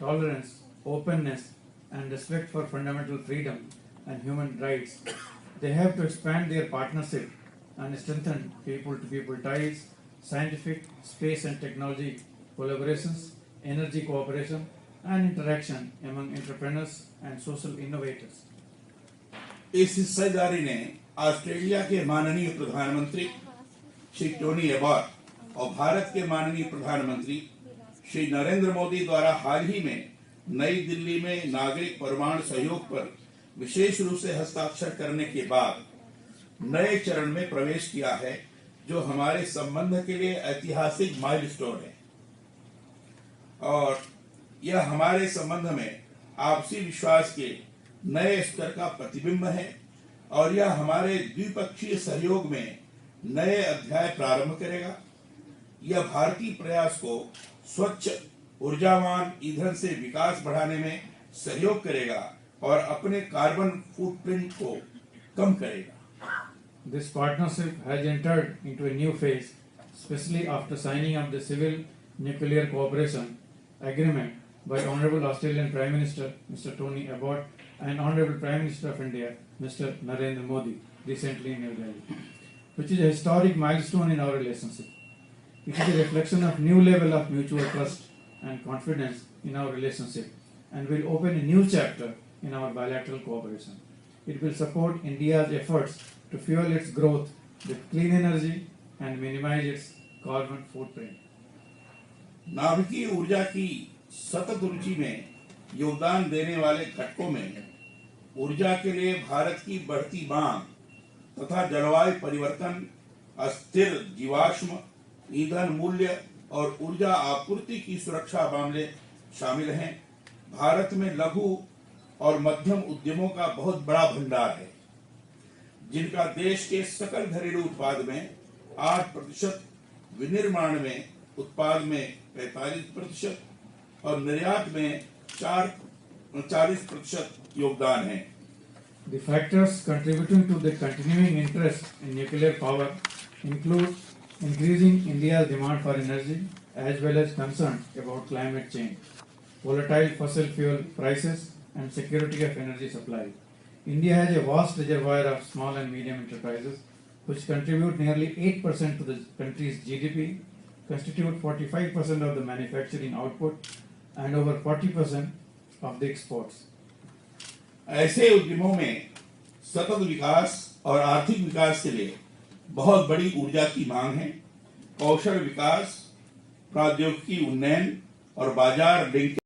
tolerance, openness, and respect for fundamental freedom and human rights. They have to expand their partnership and strengthen people-to-people ties, scientific, space and technology collaborations, energy cooperation, and interaction among entrepreneurs and social innovators. इस हिस्सेदारी ने Australia के माननीय प्रधानमंत्री Shri Tony Abbott और भारत के माननीय प्रधानमंत्री श्री नरेंद्र मोदी द्वारा हाल ही में नई दिल्ली में नागरिक परमाणु सहयोग पर विशेष रूप से हस्ताक्षर करने के बाद नए चरण में प्रवेश किया है, जो हमारे संबंध के लिए ऐतिहासिक माइलस्टोन है और यह हमारे संबंध में आपसी विश्वास के नए स्तर का प्रतिबिंब है और यह हमारे द्विपक्षीय सहयोग में नए अध्याय प्रारंभ करेगा। यह भारतीय प्रयास को स्वच्छ ऊर्जावान ईंधन से विकास बढ़ाने में सहयोग करेगा और अपने कार्बन फुटप्रिंट को कम करेगा। This partnership has entered into a new phase, especially after signing of the Civil Nuclear Cooperation Agreement by Honorable Australian Prime Minister Mr. Tony Abbott and Honorable Prime Minister of India Mr. Narendra Modi recently in New Delhi, which is a historic milestone in our relationship. It is a reflection of new level of mutual trust and confidence in our relationship and will open a new chapter in our bilateral cooperation. It will support India's efforts to fuel its growth with clean energy and minimize its carbon footprint. नाभिकीय ऊर्जा की सतत रुचि में योगदान देने वाले घटकों में ऊर्जा के लिए भारत की बढ़ती मांग तथा जलवायु परिवर्तन, अस्थिर जीवाश्म ईंधन मूल्य और ऊर्जा आपूर्ति की सुरक्षा मामले शामिल हैं। भारत में लघु और मध्यम उद्यमों का बहुत बड़ा भंडार है, जिनका देश के सकल घरेलू उत्पाद में 8%, विनिर्माण में उत्पाद में 45% और निर्यात में 40% योगदान है। The factors contributing to the continuing interest in nuclear power include increasing India's demand for energy as well as concerns about climate change, volatile fossil fuel prices, and security of energy supply. India has a vast reservoir of small and medium enterprises which contribute nearly 8% to the country's GDP, constitute 45% of the manufacturing output, and over 40% of the exports. ऐसे उद्यमों में सतत विकास और आर्थिक विकास के लिए बहुत बड़ी ऊर्जा की मांग है। कौशल विकास, प्रौद्योगिकी उन्नयन और बाजार लिंक